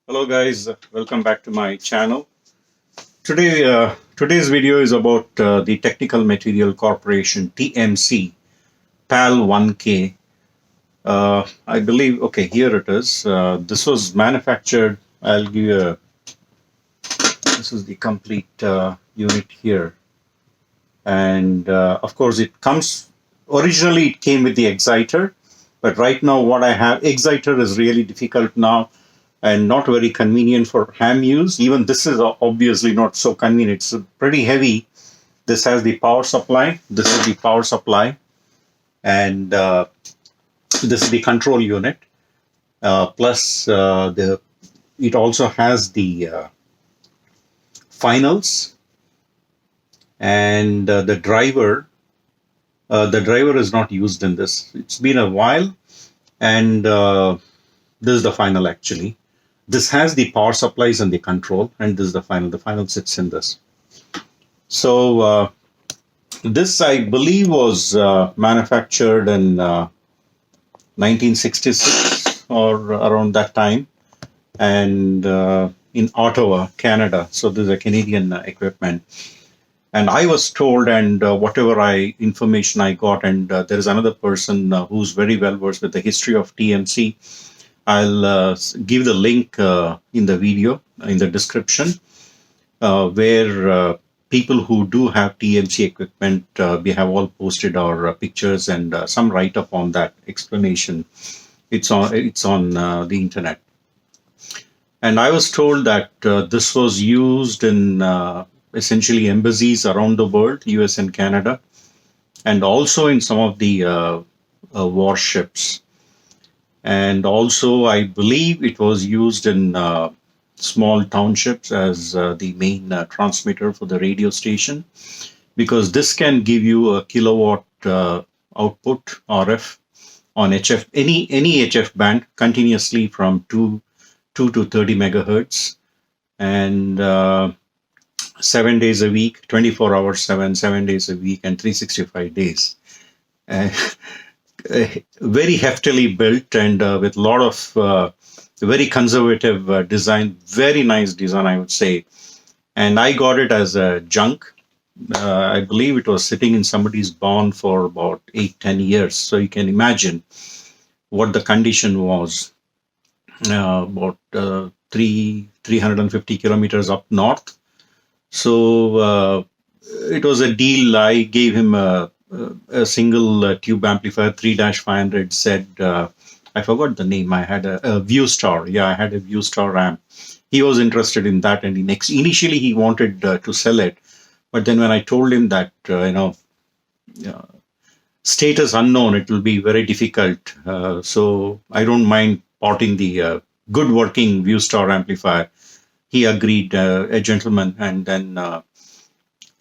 Hello guys, welcome back to my channel. Today's video is about the Technical Material Corporation TMC-PAL-1K. I believe, okay, here it is. This was manufactured, I'll give you this is the complete unit here. And of course originally it came with the exciter, but right now what I have, exciter is really difficult now and not very convenient for ham use. Even this is obviously not so convenient. It's pretty heavy. This has the power supply. This is the power supply. And this is the control unit. Plus, it also has the finals and the driver. The driver is not used in this. It's been a while. And this is the final actually. This has the power supplies and the control, and this is the final. The final sits in this. So this, I believe, was manufactured in 1966 or around that time, and in Ottawa, Canada. So this is a Canadian equipment. And I was told, and whatever information I got, and there is another person who's very well versed with the history of TMC. I'll give the link in the video, in the description, where people who do have TMC equipment, we have all posted our pictures and some write-up on that explanation. It's on the internet. And I was told that this was used in essentially embassies around the world, US and Canada, and also in some of the warships. And also, I believe it was used in small townships as the main transmitter for the radio station, because this can give you a kilowatt output RF on HF, any HF band continuously from 2 to 30 megahertz, and 7 days a week, 24 hours, 7 days a week, and 365 days. Very heftily built and with a lot of very conservative design, very nice design, I would say. And I got it as a junk. I believe it was sitting in somebody's barn for about 8-10 years. So you can imagine what the condition was. About 350 kilometers up north. So it was a deal. I gave him a single tube amplifier, 3-500 Z. I forgot the name. I had a View Star. Yeah, I had a View Star amp. He was interested in that, and initially he wanted to sell it, but then when I told him that status unknown, it will be very difficult. So I don't mind porting the good working View Star amplifier. He agreed, a gentleman, and then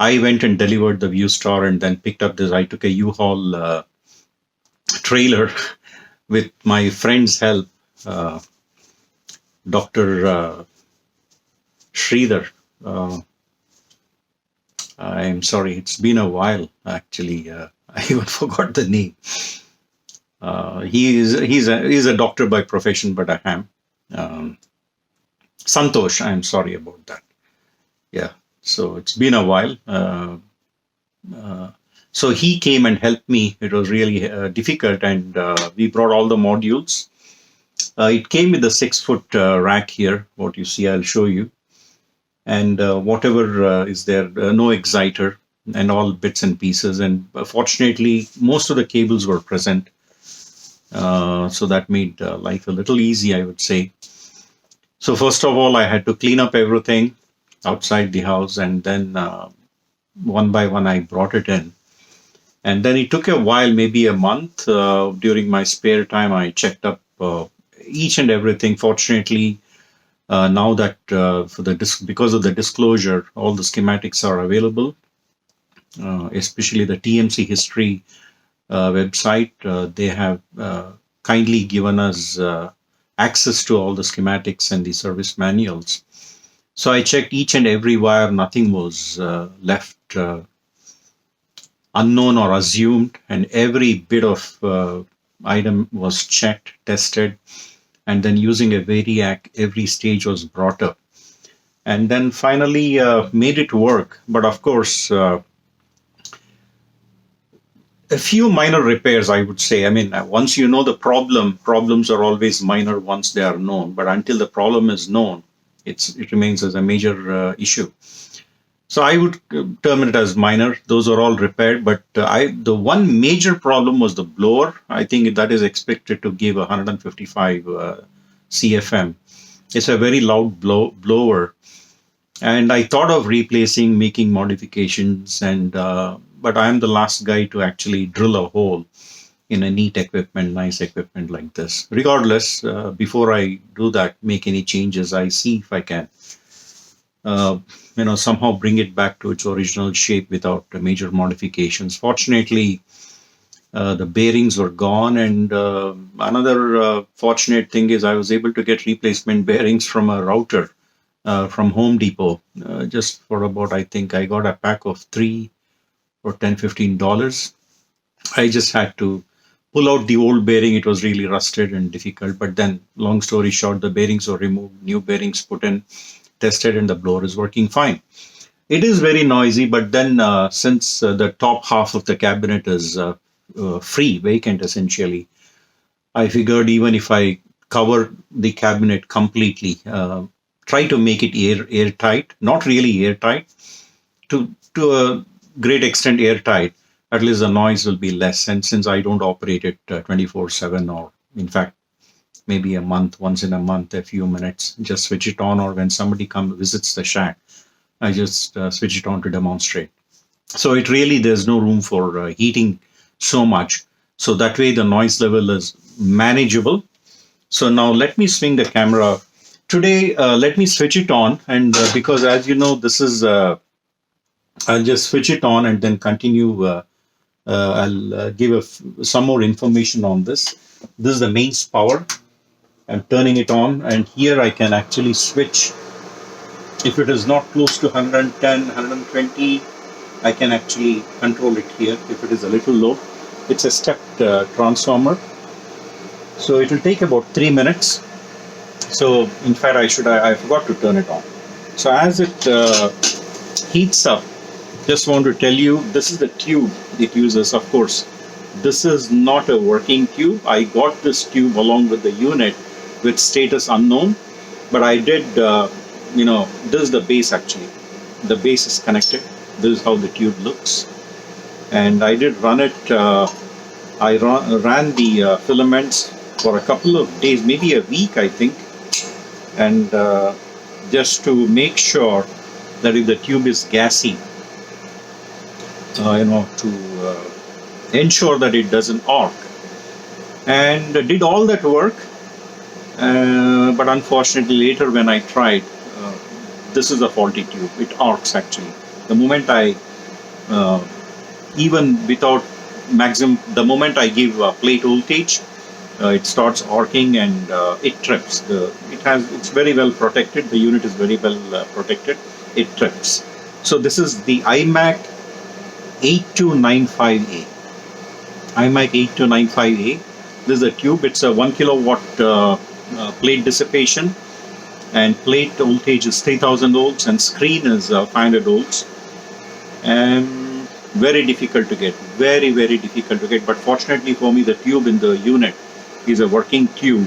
I went and delivered the View Star and then picked up this. I took a U-Haul trailer with my friend's help, Dr. Sridhar. I'm sorry, it's been a while, actually. I even forgot the name. He's a doctor by profession, but a ham. Santosh, I'm sorry about that. Yeah. So it's been a while. So he came and helped me. It was really difficult, and we brought all the modules. It came with a 6-foot rack here. What you see, I'll show you. And whatever is there, no exciter, and all bits and pieces. And fortunately, most of the cables were present. So that made life a little easy, I would say. So first of all, I had to clean up everything outside the house, and then one by one I brought it in. And then it took a while, maybe a month. During my spare time, I checked up each and everything. Fortunately, now that because of the disclosure, all the schematics are available, especially the TMC history website. They have kindly given us access to all the schematics and the service manuals. So I checked each and every wire. Nothing was left unknown or assumed, and every bit of item was checked, tested. and then using a variac, every stage was brought up. And then finally made it work. But of course, a few minor repairs, I would say. I mean, once you know the problems are always minor once they are known. But until the problem is known, it remains as a major issue. So I would term it as minor. Those are all repaired. But the one major problem was the blower. I think that is expected to give 155 CFM. It's a very loud blower. And I thought of replacing, making modifications, but I'm the last guy to actually drill a hole in a neat equipment, nice equipment like this. Regardless, before I do that, make any changes, I see if I can, somehow bring it back to its original shape without major modifications. Fortunately, the bearings were gone, and another fortunate thing is I was able to get replacement bearings from a router. From Home Depot, just for about, I think I got a pack of 3 for $10-15. I just had to pull out the old bearing. It was really rusted and difficult. But then, long story short, the bearings were removed, new bearings put in, tested, and the blower is working fine. It is very noisy, but then since the top half of the cabinet is free, vacant essentially, I figured even if I cover the cabinet completely, try to make it airtight, not really airtight, to a great extent airtight, at least the noise will be less. And since I don't operate it 24/7, or in fact, maybe once in a month, a few minutes, just switch it on, or when somebody visits the shack, I just switch it on to demonstrate. So there's no room for heating so much. So that way the noise level is manageable. So now let me swing the camera. Today, let me switch it on, and because as you know, this is, I'll just switch it on and then continue. I'll give some more information on this. This is the mains power. I'm turning it on, and here I can actually switch. If it is not close to 110, 120, I can actually control it here. If it is a little low, it's a stepped transformer. So it will take about 3 minutes. So in fact, I forgot to turn it on. So as it heats up, just want to tell you, this is the tube it uses. Of course, this is not a working tube. I got this tube along with the unit with status unknown, but I did, this is the base actually. The base is connected. This is how the tube looks. And I did run it, I ran the filaments for a couple of days, maybe a week, I think. And just to make sure that if the tube is gassy, to ensure that it doesn't arc. And did all that work, but unfortunately later when I tried, this is a faulty tube. It arcs actually. The moment I, even without maximum, the moment I give plate voltage, it starts arcing and it trips. It's very well protected. The unit is very well protected. It trips. So this is the Eimac 8295A. Eimac 8295A. This is a tube. It's a 1 kilowatt plate dissipation, and plate voltage is 3000 volts and screen is 500 volts. And very difficult to get. Very, very difficult to get. But fortunately for me, the tube in the unit is a working tube,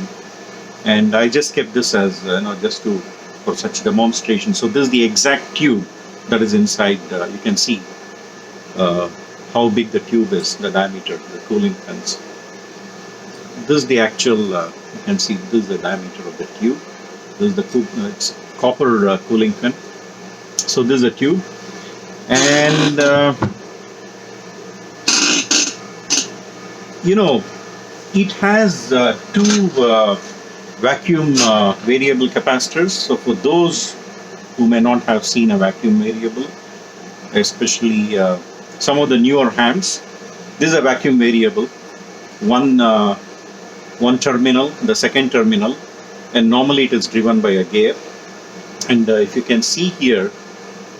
and I just kept this as for such demonstration. So this is the exact tube that is inside. You can see how big the tube is, the diameter, the cooling fans. This is the actual. You can see this is the diameter of the tube. This is the it's copper cooling fin. So this is a tube, and it has two vacuum variable capacitors. So for those who may not have seen a vacuum variable, especially some of the newer hams, this is a vacuum variable. One terminal, the second terminal, and normally it is driven by a gear. And if you can see here,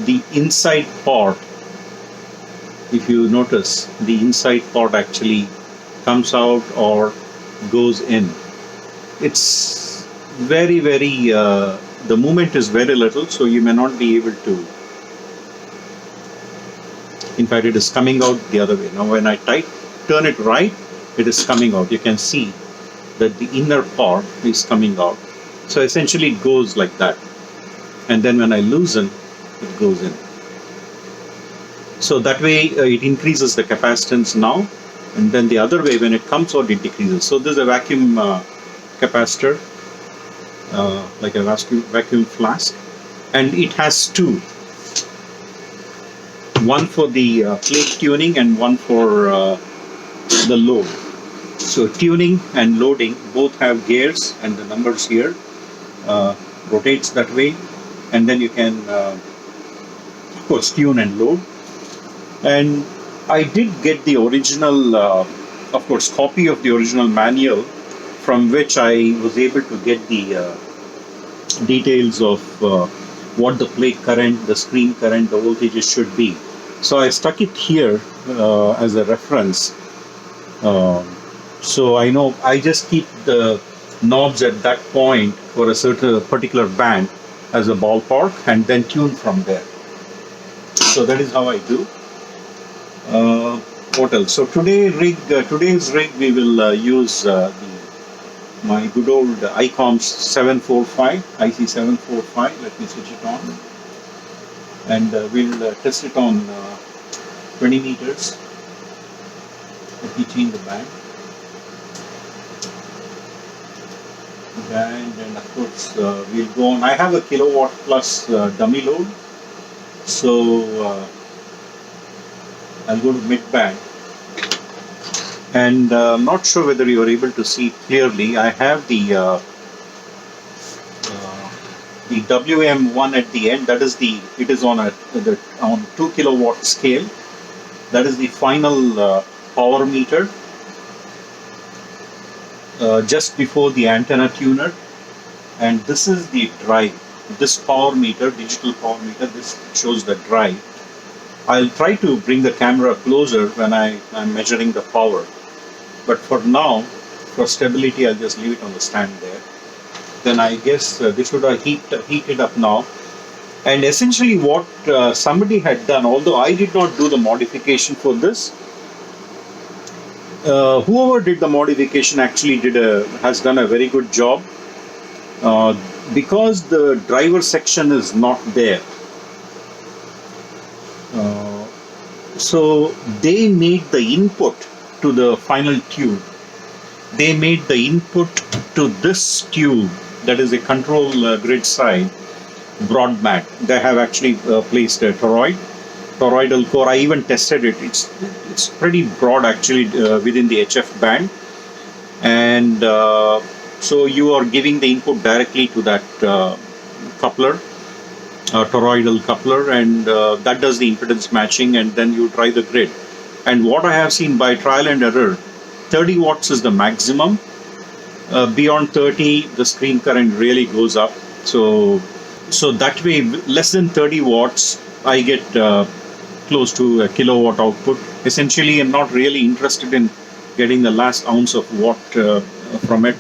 the inside part, if you notice, the inside part actually comes out or goes in. It's very, very, the movement is very little, so you may not be able to. In fact, it is coming out the other way. Now, when I turn it right, it is coming out. You can see that the inner part is coming out. So essentially it goes like that. And then when I loosen, it goes in. So that way it increases the capacitance now. And then the other way, when it comes out, it decreases. So this is a vacuum capacitor, like a vacuum flask. And it has two. One for the plate tuning and one for the load. So tuning and loading both have gears, and the numbers here rotates that way, and then you can of course tune and load. And I did get the original of course copy of the original manual, from which I was able to get the details of what the plate current, the screen current, the voltages should be. So I stuck it here as a reference. So I know I just keep the knobs at that point for a certain particular band as a ballpark, and then tune from there. So that is how I do. What else? So today's rig we will use my good old ICOM 745, IC-745. Let me switch it on, and we'll test it on 20 meters. Let me change the band. And of course we'll go on. I have a kilowatt plus dummy load, so I'll go to mid band, and I'm not sure whether you are able to see clearly. I have the WM1 at the end. That is it is on on 2 kilowatt scale. That is the final power meter. Just before the antenna tuner, and this is the drive. This power meter, digital power meter, this shows the drive. I'll try to bring the camera closer when I'm measuring the power, but for now, for stability, I'll just leave it on the stand there. Then I guess this should have heated up now. And essentially what somebody had done, although I did not do the modification for this, whoever did the modification actually has done a very good job, because the driver section is not there. So they made the input to the final tube. They made the input to this tube, that is a control grid side, broadband. They have actually placed a toroidal core. I even tested it. It's pretty broad actually within the HF band, and so you are giving the input directly to that coupler, toroidal coupler, and that does the impedance matching, and then you try the grid. And what I have seen by trial and error, 30 watts is the maximum. Beyond 30, the screen current really goes up. So that way, less than 30 watts, I get close to a kilowatt output. Essentially, I'm not really interested in getting the last ounce of watt from it.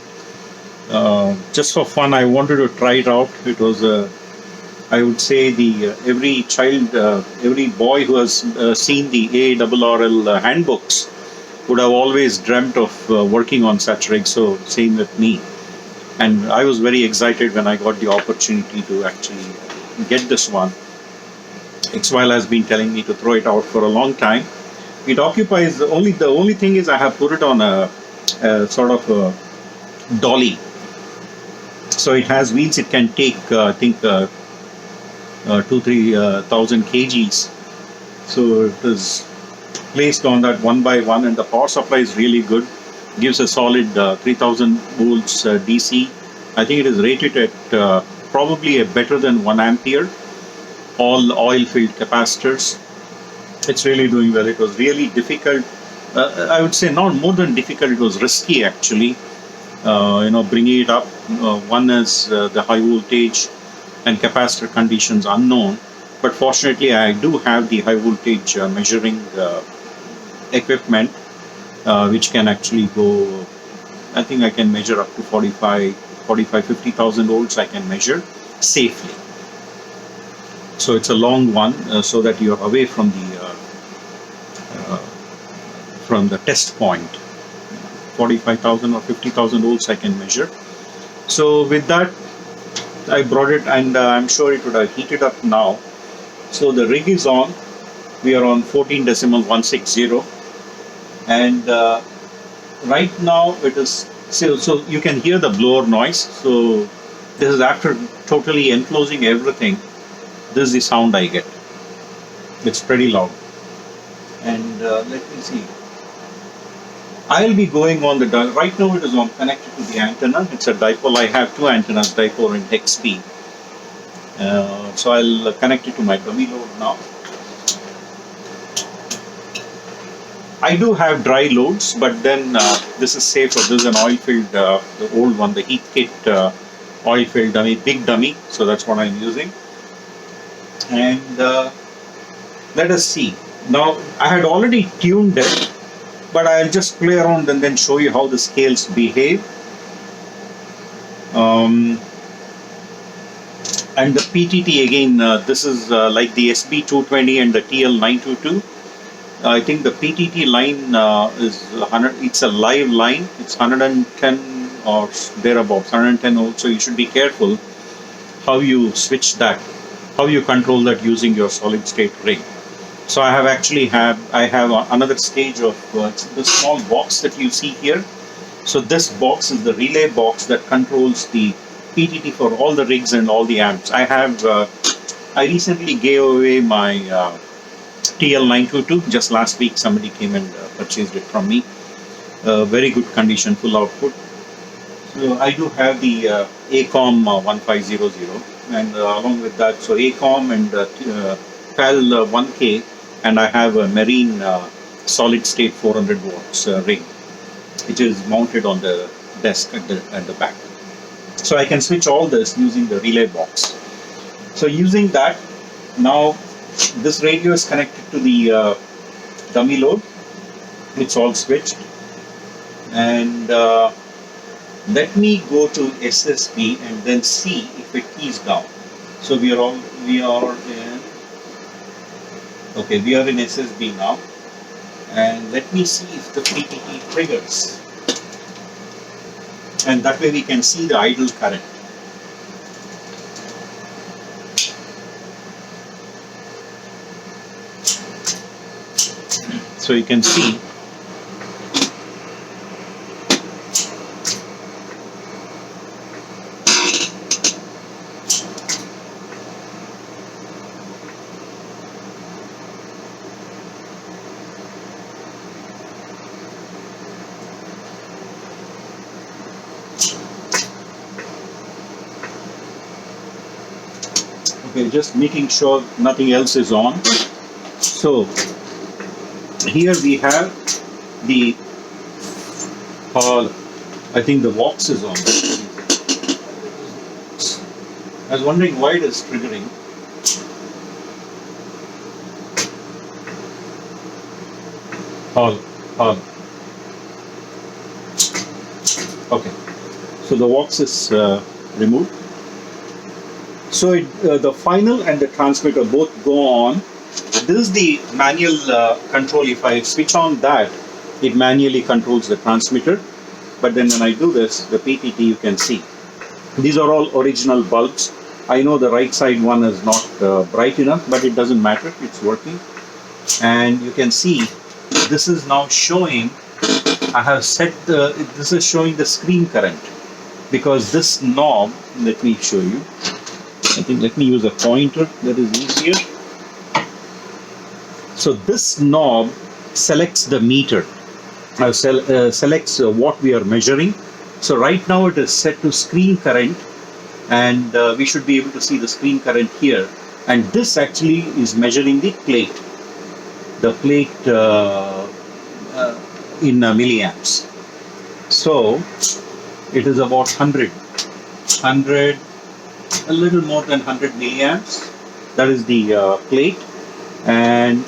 Just for fun, I wanted to try it out. It was, I would say, every child, every boy who has seen the ARRL handbooks would have always dreamt of working on such rigs. So same with me. And I was very excited when I got the opportunity to actually get this one. XWILE has been telling me to throw it out for a long time. It occupies the only thing is I have put it on a sort of a dolly. So it has wheels. It can take I think 2,000-3,000 kgs. So it is placed on that one by one, and the power supply is really good. Gives a solid 3,000 volts DC. I think it is rated at probably a better than 1 ampere. All oil-filled capacitors. It's really doing well. It was really difficult. I would say not more than difficult. It was risky actually. Bringing it up. One is the high voltage and capacitor conditions unknown. But fortunately, I do have the high voltage measuring equipment, which can actually go. I think I can measure up to 45 50,000 volts I can measure safely. So it's a long one, so that you're away from the test point. 45,000 or 50,000 volts I can measure. So with that, I brought it, and I'm sure it would have heated up now. So the rig is on. We are on 14.160, and right now it is so you can hear the blower noise. So this is after totally enclosing everything. This is the sound I get. It's pretty loud. And let me see. I'll be going on the right now. It is on connected to the antenna. It's a dipole. I have two antennas, dipole and XP. So I'll connect it to my dummy load now. I do have dry loads, but then this is safer. This is an oil-filled, the old one, the heat kit oil-filled dummy, big dummy. So that's what I'm using. And let us see. Now I had already tuned it, but I'll just play around and then show you how the scales behave. And the PTT again, this is like the SB220 and the TL922. I think the PTT line is 100. It's a live line. It's 110 or thereabouts, 110 volts. So you should be careful how you switch that, how you control that using your solid state rig. So I have another stage of the small box that you see here. So this box is the relay box that controls the PTT for all the rigs and all the amps. I recently gave away my TL922. Just last week somebody came and purchased it from me. Very good condition, full output. So I do have the ICOM 1500, and along with that, so ICOM and PAL-1K, and I have a marine solid state 400 watts rig, which is mounted on the desk at the back. So I can switch all this using the relay box. So using that, now this radio is connected to the dummy load. It's all switched. And let me go to SSB and then see if it keys down. So we are in SSB now, and let me see if the PTT triggers, and that way we can see the idle current. So you can see just making sure nothing else is on. So here we have the I think the Vox is on. I was wondering why it is triggering. Okay, so the Vox is removed. So the final and the transmitter both go on. This is the manual control. If I switch on that, it manually controls the transmitter. But then when I do this, the PTT, you can see. These are all original bulbs. I know the right side one is not bright enough, but it doesn't matter. It's working. And you can see this is now showing, I have set this is showing the screen current. Because this knob, let me show you. I think let me use a pointer, that is easier. So this knob selects the meter, selects what we are measuring. So right now it is set to screen current, and we should be able to see the screen current here. And this actually is measuring the plate in milliamps. So it is about 100, a little more than 100 milliamps. That is the plate, and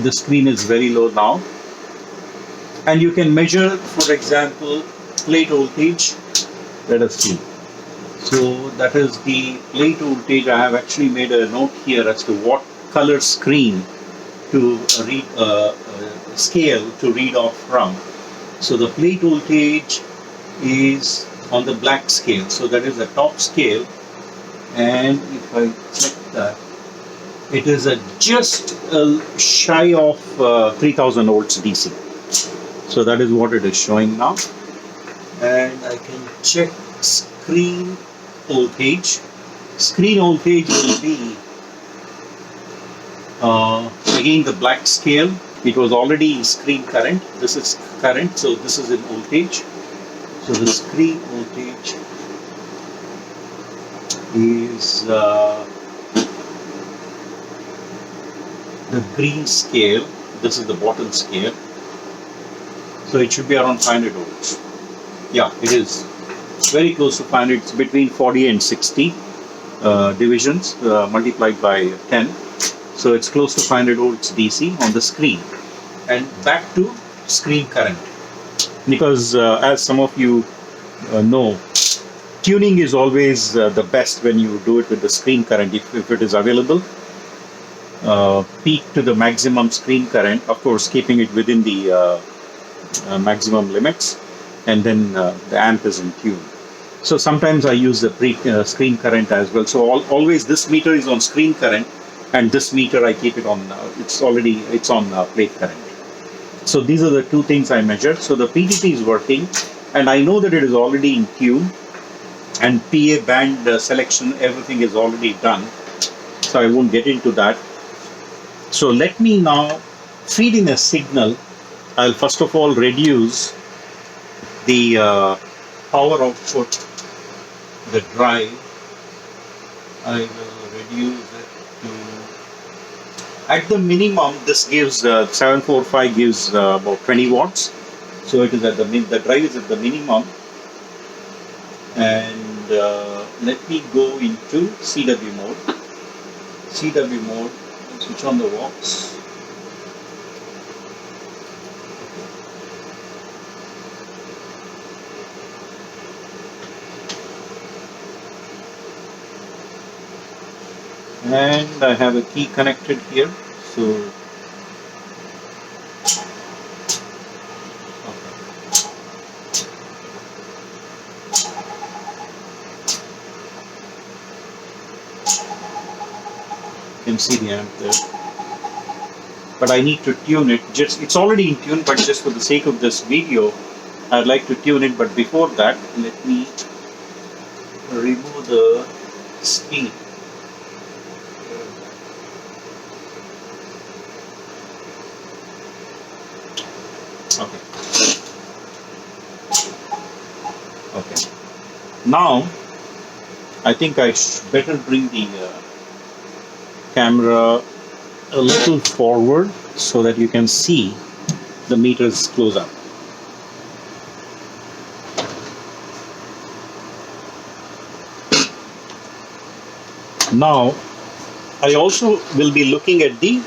the screen is very low now. And you can measure, for example, plate voltage. Let us see. So that is the plate voltage. I have actually made a note here as to what color screen to read scale to read off from. So the plate voltage is on the black scale. So that is the top scale. And if I check that, it is just shy of 3000 volts DC. So that is what it is showing now. And I can check screen voltage. Screen voltage will be again the black scale. It was already in screen current. This is current, so this is in voltage. So the screen voltage is the green scale. This is the bottom scale. So it should be around 500 volts. Yeah, it is very close to 500. It's between 40 and 60 divisions multiplied by 10. So it's close to 500 volts DC on the screen. And back to screen current. Because as some of you know, tuning is always the best when you do it with the screen current if it is available. Peak to the maximum screen current, of course keeping it within the maximum limits, and then the amp is in tune. So sometimes I use the screen current as well. So always this meter is on screen current, and this meter I keep it on, it's on plate current. So these are the two things I measure. So the PTT is working, and I know that it is already in tune, and PA band selection, everything is already done. So I won't get into that. So let me now feed in a signal. I'll first of all reduce the power output, the drive. I will reduce it to, at the minimum, this gives 745 gives about 20 watts. So it is at the drive is at the minimum. And let me go into CW mode. CW mode, switch on the walks. And I have a key connected here, so you can see the amp there. But I need to tune it. It's already in tune, but just for the sake of this video, I'd like to tune it. But before that, let me remove the speed. Okay. Now, I think I better bring the camera a little forward so that you can see the meters close up. Now, I also will be looking at the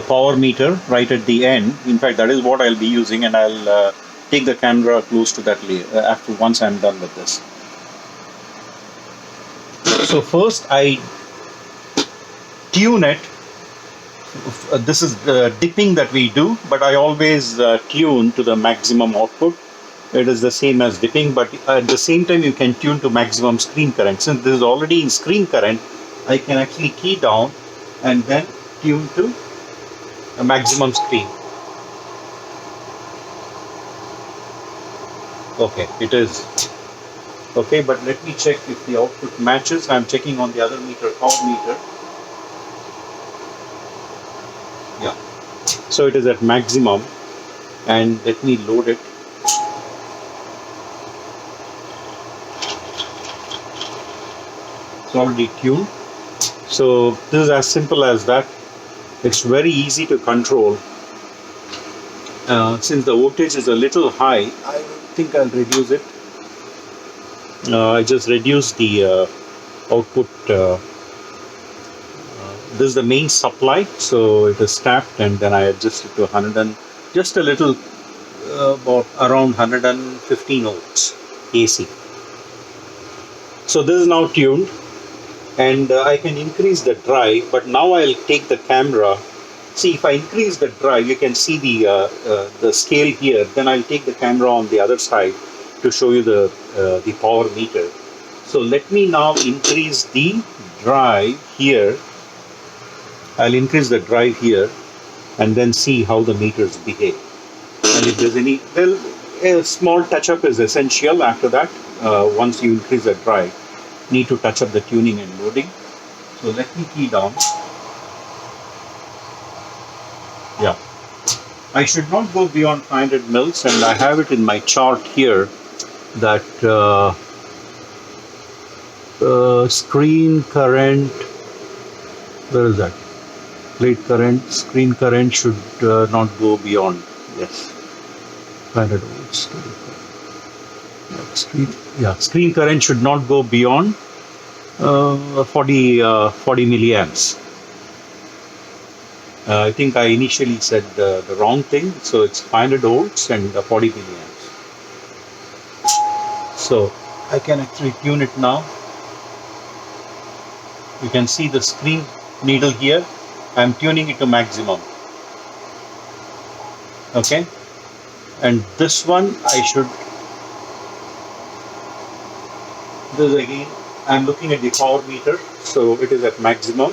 power meter right at the end. In fact, that is what I'll be using, and I'll take the camera close to that after once I'm done with this. So first I tune it. This is the dipping that we do, but I always tune to the maximum output. It is the same as dipping, but at the same time you can tune to maximum screen current. Since this is already in screen current, I can actually key down and then tune to a maximum screen. Okay, it is. Okay, but let me check if the output matches. I'm checking on the other meter, power meter. Yeah. So it is at maximum, and let me load it. It's already tuned. So this is as simple as that. It's very easy to control. Since the voltage is a little high, I think I'll reduce it. I just reduced the output. This is the main supply, so it is tapped, and then I adjust it to 100 and just a little, about around 115 volts AC. So this is now tuned, and I can increase the drive, but now I'll take the camera. See, if I increase the drive, you can see the scale here. Then I'll take the camera on the other side to show you the power meter. So let me now increase the drive here. I'll increase the drive here and then see how the meters behave. And if there's any, well, a small touch-up is essential after that. Once you increase the drive, need to touch up the tuning and loading. So let me key down. Yeah, I should not go beyond 500 mils, and I have it in my chart here that screen current, where is that? Plate current, screen current should not go beyond, yes, 500 volts. Screen current should not go beyond 40 milliamps. I think I initially said the wrong thing, so it's 500 volts and 40 milliamps. So I can actually tune it now. You can see the screen needle here. I'm tuning it to maximum. Okay, and this one I should. This again, I'm looking at the power meter, so it is at maximum.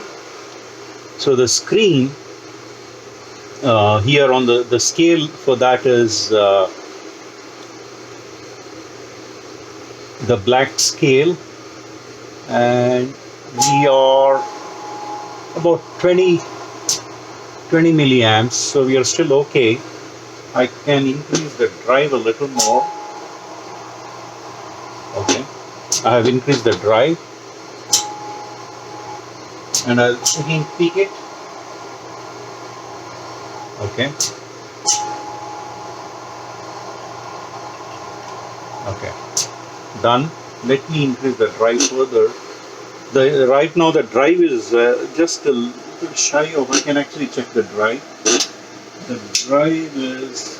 So the screen here on the scale for that is the black scale, and we are about 20 milliamps, so we are still okay. I can increase the drive a little more. Okay, I have increased the drive, and I'll again peak it. Okay. Okay. Done. Let me increase the drive further. Right now the drive is just a little shy of. I can actually check the drive. The drive is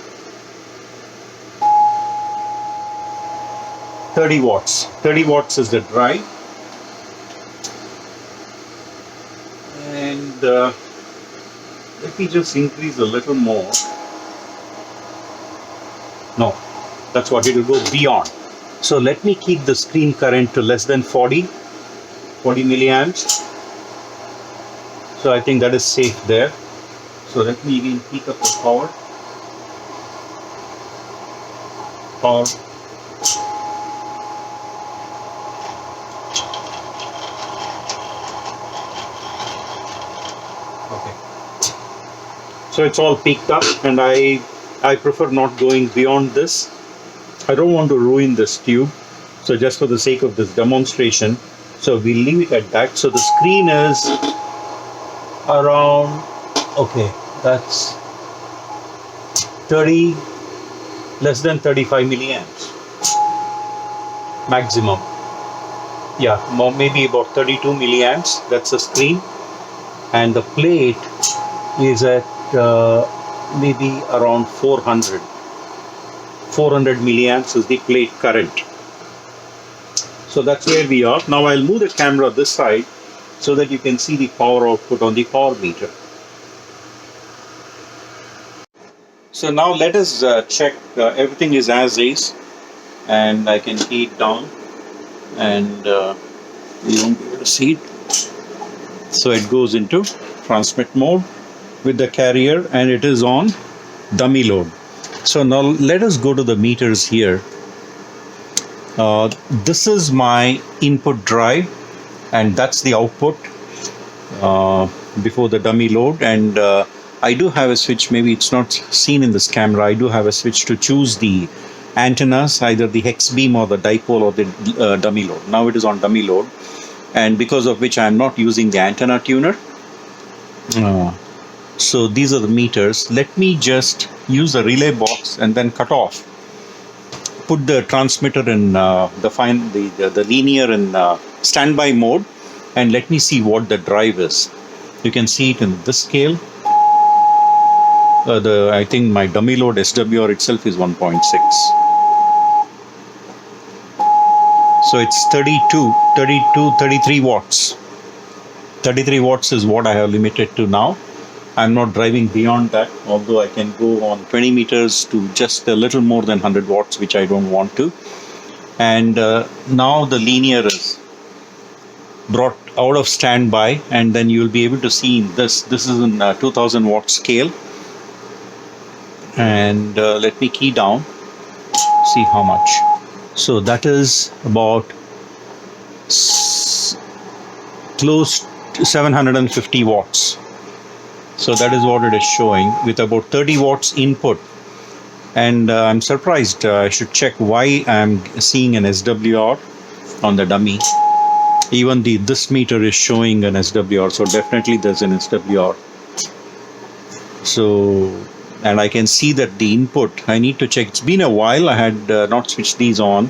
30 watts. 30 watts is the drive, and let me just increase a little more. No, that's what it will go beyond. So let me keep the screen current to less than 40 milliamps. So I think that is safe there. So let me again peak up the power. Okay. So it's all peaked up, and I prefer not going beyond this. I don't want to ruin this tube. So just for the sake of this demonstration, so we'll leave it at that. So the screen is around, okay, that's 30, less than 35 milliamps maximum. Yeah, maybe about 32 milliamps. That's the screen, and the plate is at maybe around 400 milliamps is the plate current. So that's where we are. Now I'll move the camera this side so that you can see the power output on the power meter. So now let us check everything is as is, and I can key it down, and you won't be able to see it. So it goes into transmit mode with the carrier, and it is on dummy load. So now let us go to the meters here. This is my input drive, and that's the output before the dummy load. And I do have a switch. Maybe it's not seen in this camera. I do have a switch to choose the antennas, either the hex beam or the dipole or the dummy load. Now it is on dummy load, and because of which I am not using the antenna tuner. So these are the meters. Let me just use the relay box and then cut off. Put the transmitter in the linear in standby mode, and let me see what the drive is. You can see it in this scale. I think my dummy load SWR itself is 1.6. So it's 33 watts. 33 watts is what I have limited to now. I'm not driving beyond that, although I can go on 20 meters to just a little more than 100 watts, which I don't want to. And now the linear is brought out of standby, and then you'll be able to see this is in 2000 watt scale. And let me key down, see how much. So that is about close to 750 watts. So that is what it is showing with about 30 watts input. And I'm surprised. I should check why I'm seeing an SWR on the dummy. Even this meter is showing an SWR, so definitely there's an SWR. So, and I can see that the input, I need to check. It's been a while. I had not switched these on.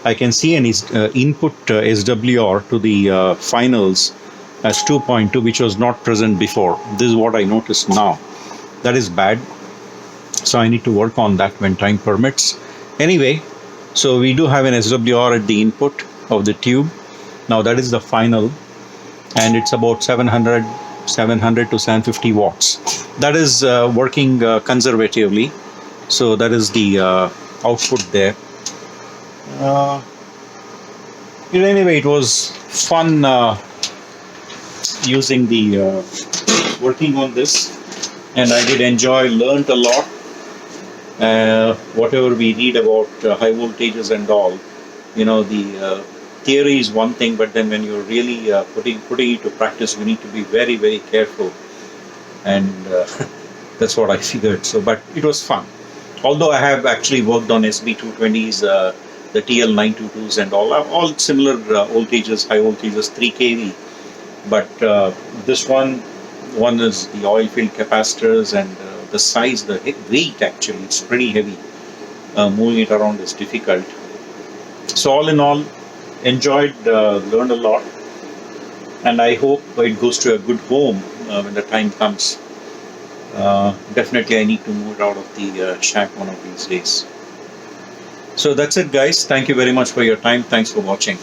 I can see an input SWR to the finals as 2.2, which was not present before. This is what I noticed now. That is bad. So I need to work on that when time permits. Anyway, so we do have an SWR at the input of the tube. Now that is the final, and it's about 700 to 750 watts. That is working conservatively. So that is the output there. Anyway, it was fun using the working on this, and I did enjoy, learned a lot. Whatever we read about high voltages and all, you know, the theory is one thing, but then when you're really putting it to practice, you need to be very, very careful, and that's what I figured. So, but it was fun. Although I have actually worked on SB220s, the TL922s and all similar voltages, high voltages, 3 kV. But this one is the oil filled capacitors, and the size, the weight actually, it's pretty heavy. Moving it around is difficult. So all in all, enjoyed, learned a lot, and I hope it goes to a good home when the time comes. Definitely I need to move it out of the shack one of these days. So that's it, guys. Thank you very much for your time. Thanks for watching.